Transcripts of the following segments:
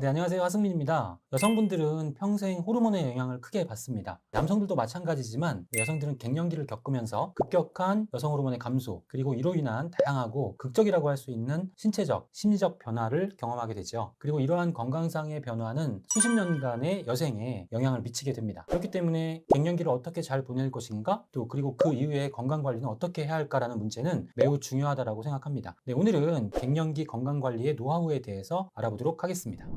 네, 안녕하세요. 하승민입니다. 여성분들은 평생 호르몬의 영향을 크게 받습니다. 남성들도 마찬가지지만 여성들은 갱년기를 겪으면서 급격한 여성 호르몬의 감소, 그리고 이로 인한 다양하고 극적이라고 할 수 있는 신체적, 심리적 변화를 경험하게 되죠. 그리고 이러한 건강상의 변화는 수십 년간의 여생에 영향을 미치게 됩니다. 그렇기 때문에 갱년기를 어떻게 잘 보낼 것인가, 또 그리고 그 이후에 건강관리는 어떻게 해야 할까라는 문제는 매우 중요하다고 생각합니다. 네, 오늘은 갱년기 건강관리의 노하우에 대해서 알아보도록 하겠습니다.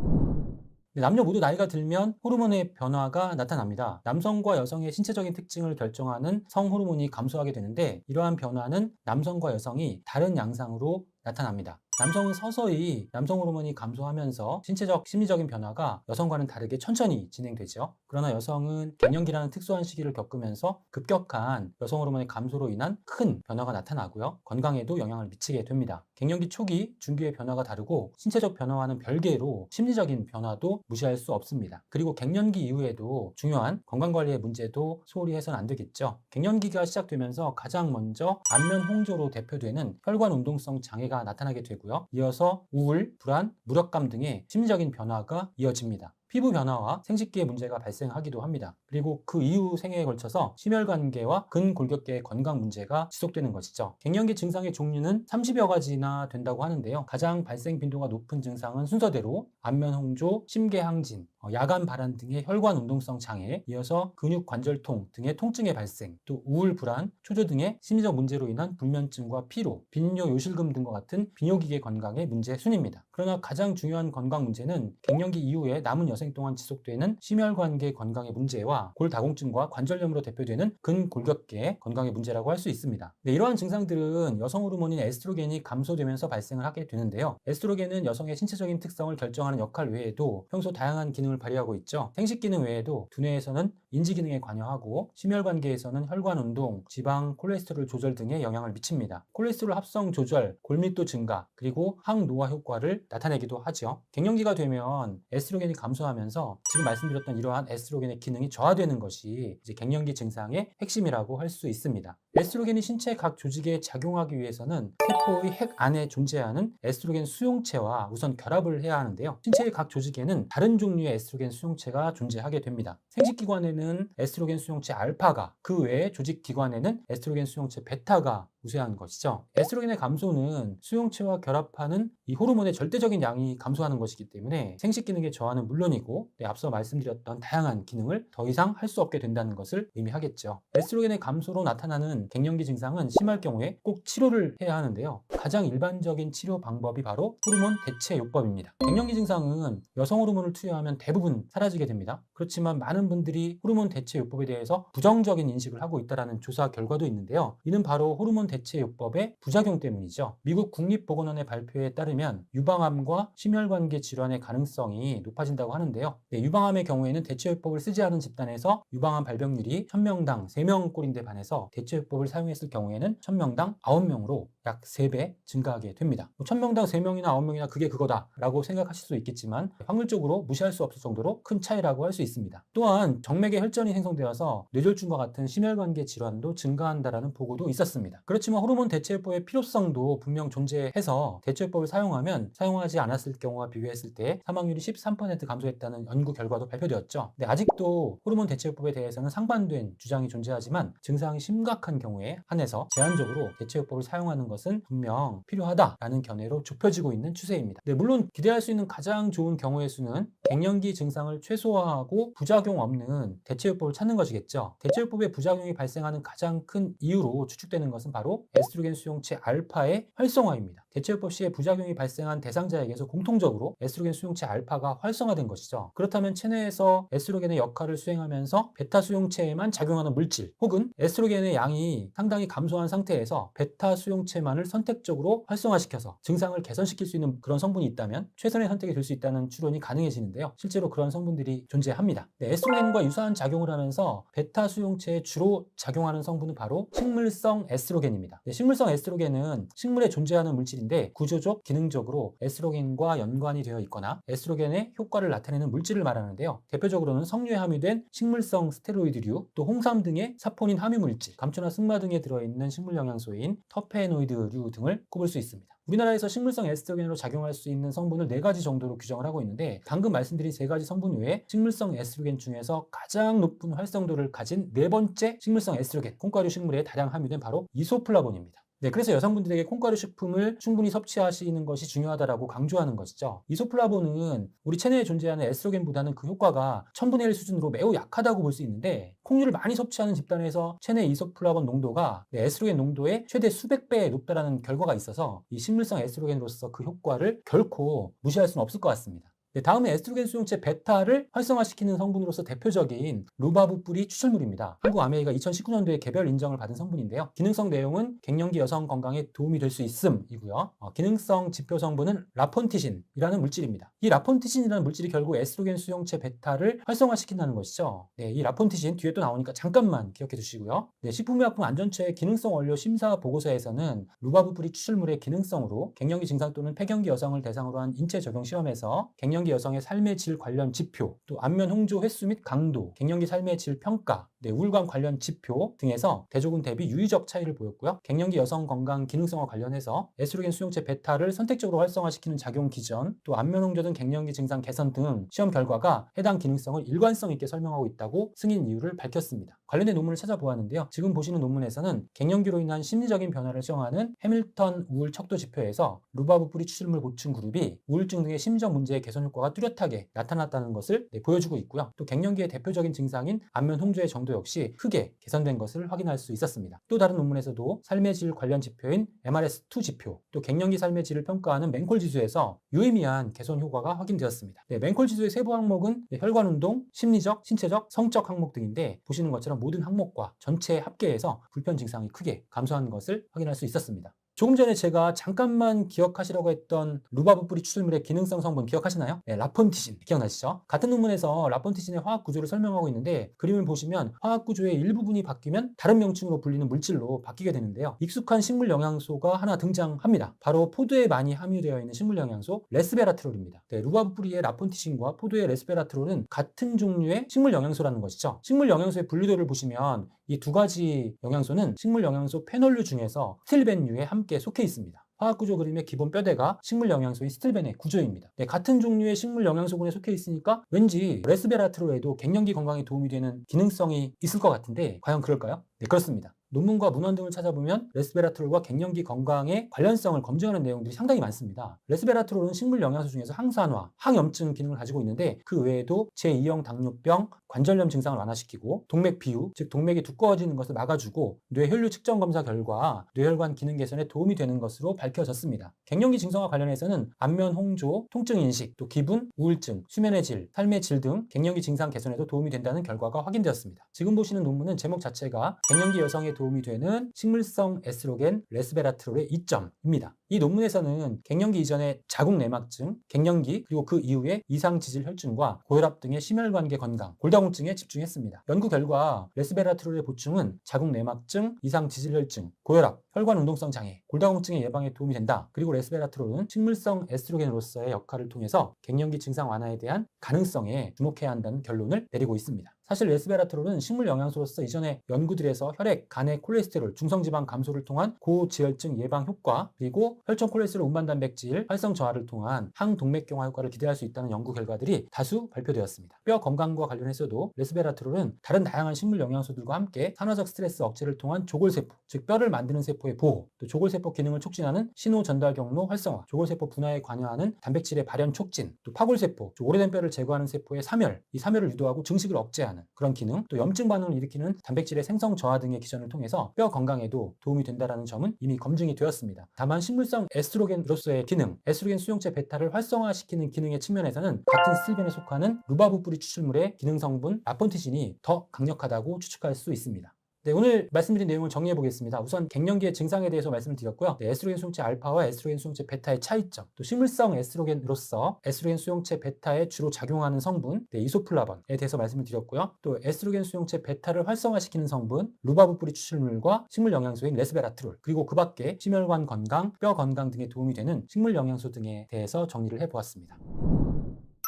남녀 모두 나이가 들면 호르몬의 변화가 나타납니다. 남성과 여성의 신체적인 특징을 결정하는 성호르몬이 감소하게 되는데, 이러한 변화는 남성과 여성이 다른 양상으로 나타납니다. 남성은 서서히 남성 호르몬이 감소하면서 신체적, 심리적인 변화가 여성과는 다르게 천천히 진행되죠. 그러나 여성은 갱년기라는 특수한 시기를 겪으면서 급격한 여성 호르몬의 감소로 인한 큰 변화가 나타나고요. 건강에도 영향을 미치게 됩니다. 갱년기 초기, 중기의 변화가 다르고 신체적 변화와는 별개로 심리적인 변화도 무시할 수 없습니다. 그리고 갱년기 이후에도 중요한 건강관리의 문제도 소홀히 해서는 안 되겠죠. 갱년기가 시작되면서 가장 먼저 안면 홍조로 대표되는 혈관 운동성 장애가 나타나게 되고요. 이어서 우울, 불안, 무력감 등의 심리적인 변화가 이어집니다. 피부 변화와 생식기의 문제가 발생하기도 합니다. 그리고 그 이후 생애에 걸쳐서 심혈관계와 근골격계의 건강 문제가 지속되는 것이죠. 갱년기 증상의 종류는 30여 가지나 된다고 하는데요. 가장 발생 빈도가 높은 증상은 순서대로 안면홍조, 심계항진, 야간 발한 등의 혈관 운동성 장애, 이어서 근육 관절통 등의 통증의 발생, 또 우울, 불안, 초조 등의 심리적 문제로 인한 불면증과 피로, 빈뇨, 요실금 등과 같은 비뇨기계 건강의 문제 순입니다. 그러나 가장 중요한 건강 문제는 갱년기 이후에 남은 여생 동안 지속되는 심혈관계 건강의 문제와 골다공증과 관절염으로 대표되는 근골격계 건강의 문제라고 할 수 있습니다. 네, 이러한 증상들은 여성 호르몬인 에스트로겐이 감소되면서 발생을 하게 되는데요. 에스트로겐은 여성의 신체적인 특성을 결정하는 역할 외에도 평소 다양한 기능을 발휘하고 있죠. 생식 기능 외에도 두뇌에서는 인지 기능에 관여하고 심혈관계에서는 혈관 운동, 지방, 콜레스테롤 조절 등에 영향을 미칩니다. 콜레스테롤 합성 조절, 골밀도 증가, 그리고 항노화 효과를 나타내기도 하죠. 갱년기가 되면 에스트로겐이 감소하면서 지금 말씀드렸던 이러한 에스트로겐의 기능이 저하되는 것이 이제 갱년기 증상의 핵심이라고 할 수 있습니다. 에스트로겐이 신체 각 조직에 작용하기 위해서는 세포의 핵 안에 존재하는 에스트로겐 수용체와 우선 결합을 해야 하는데요. 신체의 각 조직에는 다른 종류의 에스트로겐 수용체가 존재하게 됩니다. 생殖기관에는 에스트로겐 수용체 알파가, 그 외의 조직기관에는 에스트로겐 수용체 베타가 우세한 것이죠. 에스트로겐의 감소는 수용체와 결합하는 이 호르몬의 절대적인 양이 감소하는 것이기 때문에 생식 기능의 저하는 물론이고, 앞서 말씀드렸던 다양한 기능을 더 이상 할 수 없게 된다는 것을 의미하겠죠. 에스트로겐의 감소로 나타나는 갱년기 증상은 심할 경우에 꼭 치료를 해야 하는데요. 가장 일반적인 치료 방법이 바로 호르몬 대체 요법입니다. 갱년기 증상은 여성 호르몬을 투여하면 대부분 사라지게 됩니다. 그렇지만 많은 분들이 호르몬 대체 요법에 대해서 부정적인 인식을 하고 있다는 조사 결과도 있는데요. 이는 바로 호르몬 대체 요법의 부작용 때문이죠. 미국 국립보건원의 발표에 따르면 유방암과 심혈관계 질환의 가능성이 높아진다고 하는데요. 유방암의 경우에는 대체 요법을 쓰지 않은 집단에서 유방암 발병률이 1000명당 3명꼴인데 반해서 대체 요법을 사용했을 경우에는 1000명당 9명으로 약 3배 증가하게 됩니다. 1000명당 3명이나 9명이나 그게 그거다 라고 생각하실 수 있겠지만 확률적으로 무시할 수 없을 정도로 큰 차이라고 할 수 있습니다. 또한 정맥에 혈전이 생성되어서 뇌졸중과 같은 심혈관계 질환도 증가한다는 보고도 있었습니다. 그렇지만 호르몬 대체요법의 필요성도 분명 존재해서 대체요법을 사용하면 사용하지 않았을 경우와 비교했을 때 사망률이 13% 감소했다는 연구 결과도 발표되었죠. 아직도 호르몬 대체요법에 대해서는 상반된 주장이 존재하지만 증상이 심각한 경우에 한해서 제한적으로 대체요법을 사용하는 것은 분명 필요하다라는 견해로 좁혀지고 있는 추세입니다. 물론 기대할 수 있는 가장 좋은 경우의 수는 갱년기 증상을 최소화하고 부작용 없는 대체요법을 찾는 것이겠죠. 대체요법의 부작용이 발생하는 가장 큰 이유로 추측되는 것은 바로 에스트로겐 수용체 알파의 활성화입니다. 대체요법 시에 부작용이 발생한 대상자에게서 공통적으로 에스트로겐 수용체 알파가 활성화된 것이죠. 그렇다면 체내에서 에스트로겐의 역할을 수행하면서 베타 수용체에만 작용하는 물질, 혹은 에스트로겐의 양이 상당히 감소한 상태에서 베타 수용체만을 선택적으로 활성화시켜서 증상을 개선시킬 수 있는 그런 성분이 있다면 최선의 선택이 될 수 있다는 추론이 가능해지는데요. 실제로 그런 성분들이 존재합니다. 에스트로겐과 유사한 작용을 하면서 베타 수용체에 주로 작용하는 성분은 바로 식물성 에스트로겐입니다. 식물성 에스트로겐은 식물에 존재하는 물질인데 구조적, 기능적으로 에스트로겐과 연관이 되어 있거나 에스트로겐의 효과를 나타내는 물질을 말하는데요. 대표적으로는 석류에 함유된 식물성 스테로이드류, 또 홍삼 등의 사포닌 함유 물질, 감초나 승마 등에 들어있는 식물 영양소인 터페노이드류 등을 꼽을 수 있습니다. 우리나라에서 식물성 에스트로겐으로 작용할 수 있는 성분을 4가지 정도로 규정을 하고 있는데 방금 말씀드린 3가지 성분 외에 식물성 에스트로겐 중에서 가장 높은 활성도를 가진 4번째 식물성 에스트로겐, 콩가루 식물에 다량 함유된 바로 이소플라본입니다. 네, 그래서 여성분들에게 콩가루 식품을 충분히 섭취하시는 것이 중요하다라고 강조하는 것이죠. 이소플라본은 우리 체내에 존재하는 에스트로겐보다는 그 효과가 1000분의 1 수준으로 매우 약하다고 볼 수 있는데 콩류를 많이 섭취하는 집단에서 체내 이소플라본 농도가 에스트로겐 농도의 최대 수백 배 높다라는 결과가 있어서 이 식물성 에스트로겐으로서 그 효과를 결코 무시할 수는 없을 것 같습니다. 네, 다음에 에스트로겐 수용체 베타를 활성화시키는 성분으로서 대표적인 루바브 뿌리 추출물입니다. 한국아메이가 2019년도에 개별 인정을 받은 성분인데요. 기능성 내용은 갱년기 여성 건강에 도움이 될 수 있음이고요. 기능성 지표 성분은 라폰티신이라는 물질입니다. 이 라폰티신이라는 물질이 결국 에스트로겐 수용체 베타를 활성화시킨다는 것이죠. 네, 이 라폰티신 뒤에 또 나오니까 잠깐만 기억해 두시고요. 네, 식품의약품안전처의 기능성 원료 심사 보고서에서는 루바브 뿌리 추출물의 기능성으로 갱년기 증상 또는 폐경기 여성을 대상으로 한 인체 적용 시험에서 갱년기 여성의 삶의 질 관련 지표, 또 안면 홍조 횟수 및 강도, 갱년기 삶의 질 평가, 우울감 관련 지표 등에서 대조군 대비 유의적 차이를 보였고요. 갱년기 여성 건강 기능성과 관련해서 에스트로겐 수용체 베타를 선택적으로 활성화시키는 작용 기전, 또 안면 홍조 등 갱년기 증상 개선 등 시험 결과가 해당 기능성을 일관성 있게 설명하고 있다고 승인 이유를 밝혔습니다. 관련된 논문을 찾아보았는데요. 지금 보시는 논문에서는 갱년기로 인한 심리적인 변화를 시험하는 해밀턴 우울 척도 지표에서 루바브 뿌리 추출물 보충 그룹이 우울증 등의 심리적 문제의 개선 효과가 뚜렷하게 나타났다는 것을 보여주고 있고요. 또 갱년기의 대표적인 증상인 안면 홍조의 정도 역시 크게 개선된 것을 확인할 수 있었습니다. 또 다른 논문에서도 삶의 질 관련 지표인 MRS2 지표, 또 갱년기 삶의 질을 평가하는 맹콜 지수에서 유의미한 개선 효과가 확인되었습니다. 맹콜 지수의 세부 항목은 혈관 운동, 심리적, 신체적, 성적 항목 등인데 보시는 것처럼 모든 항목과 전체 합계해서 불편 증상이 크게 감소하는 것을 확인할 수 있었습니다. 조금 전에 제가 잠깐만 기억하시라고 했던 루바브 뿌리 추출물의 기능성 성분 기억하시나요? 네, 라폰티신 기억나시죠? 같은 논문에서 라폰티신의 화학 구조를 설명하고 있는데 그림을 보시면 화학 구조의 일부분이 바뀌면 다른 명칭으로 불리는 물질로 바뀌게 되는데요. 익숙한 식물 영양소가 하나 등장합니다. 바로 포도에 많이 함유되어 있는 식물 영양소 레스베라트롤입니다. 네, 루바브 뿌리의 라폰티신과 포도의 레스베라트롤은 같은 종류의 식물 영양소라는 것이죠. 식물 영양소의 분류도를 보시면 이 2가지 영양소는 식물 영양소 페놀류 중에서 스틸벤류에 함께 속해 있습니다. 화학구조 그림의 기본 뼈대가 식물 영양소인 스틸벤의 구조입니다. 네, 같은 종류의 식물 영양소군에 속해 있으니까 왠지 레스베라트롤에도 갱년기 건강에 도움이 되는 기능성이 있을 것 같은데 과연 그럴까요? 네, 그렇습니다. 논문과 문헌 등을 찾아보면 레스베라트롤과 갱년기 건강의 관련성을 검증하는 내용들이 상당히 많습니다. 레스베라트롤은 식물 영양소 중에서 항산화, 항염증 기능을 가지고 있는데 그 외에도 제2형 당뇨병, 관절염 증상을 완화시키고 동맥 비후, 즉 동맥이 두꺼워지는 것을 막아주고 뇌혈류 측정 검사 결과 뇌혈관 기능 개선에 도움이 되는 것으로 밝혀졌습니다. 갱년기 증상과 관련해서는 안면 홍조, 통증 인식, 또 기분, 우울증, 수면의 질, 삶의 질 등 갱년기 증상 개선에도 도움이 된다는 결과가 확인되었습니다. 지금 보시는 논문은 제목 자체가 갱년기 여성에 도움이 되는 식물성 에스트로겐 레스베라트롤의 이점입니다. 이 논문에서는 갱년기 이전의 자궁 내막증, 갱년기 그리고 그 이후에 이상 지질 혈증과 고혈압 등의 심혈관계 건강, 골다공증에 집중했습니다. 연구 결과 레스베라트롤의 보충은 자궁 내막증, 이상 지질 혈증, 고혈압, 혈관 운동성 장애, 골다공증의 예방에 도움이 된다. 그리고 레스베라트롤은 식물성 에스트로겐으로서의 역할을 통해서 갱년기 증상 완화에 대한 가능성에 주목해야 한다는 결론을 내리고 있습니다. 사실 레스베라트롤은 식물 영양소로서 이전에 연구들에서 혈액, 간의 콜레스테롤, 중성지방 감소를 통한 고지혈증 예방 효과, 그리고 혈청 콜레스테롤 운반 단백질 활성 저하를 통한 항동맥경화 효과를 기대할 수 있다는 연구 결과들이 다수 발표되었습니다. 뼈 건강과 관련해서도 레스베라트롤은 다른 다양한 식물 영양소들과 함께 산화적 스트레스 억제를 통한 조골세포, 즉 뼈를 만드는 세포의 보호, 또 조골세포 기능을 촉진하는 신호 전달 경로 활성화, 조골세포 분화에 관여하는 단백질의 발현 촉진, 또 파골세포, 오래된 뼈를 제거하는 세포의 사멸, 이 사멸을 유도하고 증식을 억제하는 그런 기능, 또 염증 반응을 일으키는 단백질의 생성 저하 등의 기전을 통해서 뼈 건강에도 도움이 된다는 점은 이미 검증이 되었습니다. 다만 식물성 에스트로겐으로서의 기능, 에스트로겐 수용체 베타를 활성화시키는 기능의 측면에서는 같은 스틸벤에 속하는 루바브 뿌리 추출물의 기능 성분 라폰티신이 더 강력하다고 추측할 수 있습니다. 네, 오늘 말씀드린 내용을 정리해 보겠습니다. 우선 갱년기의 증상에 대해서 말씀을 드렸고요. 네, 에스트로겐 수용체 알파와 에스트로겐 수용체 베타의 차이점, 또 식물성 에스트로겐으로서 에스트로겐 수용체 베타에 주로 작용하는 성분, 이소플라본에 대해서 말씀을 드렸고요. 또 에스트로겐 수용체 베타를 활성화시키는 성분, 루바브 뿌리 추출물과 식물 영양소인 레스베라트롤, 그리고 그 밖에 심혈관 건강, 뼈 건강 등에 도움이 되는 식물 영양소 등에 대해서 정리를 해 보았습니다.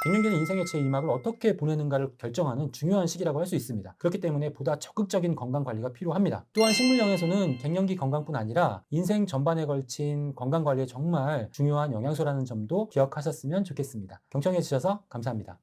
갱년기는 인생의 제2막을 어떻게 보내는가를 결정하는 중요한 시기라고 할 수 있습니다. 그렇기 때문에 보다 적극적인 건강관리가 필요합니다. 또한 식물영에서는 갱년기 건강뿐 아니라 인생 전반에 걸친 건강관리에 정말 중요한 영양소라는 점도 기억하셨으면 좋겠습니다. 경청해 주셔서 감사합니다.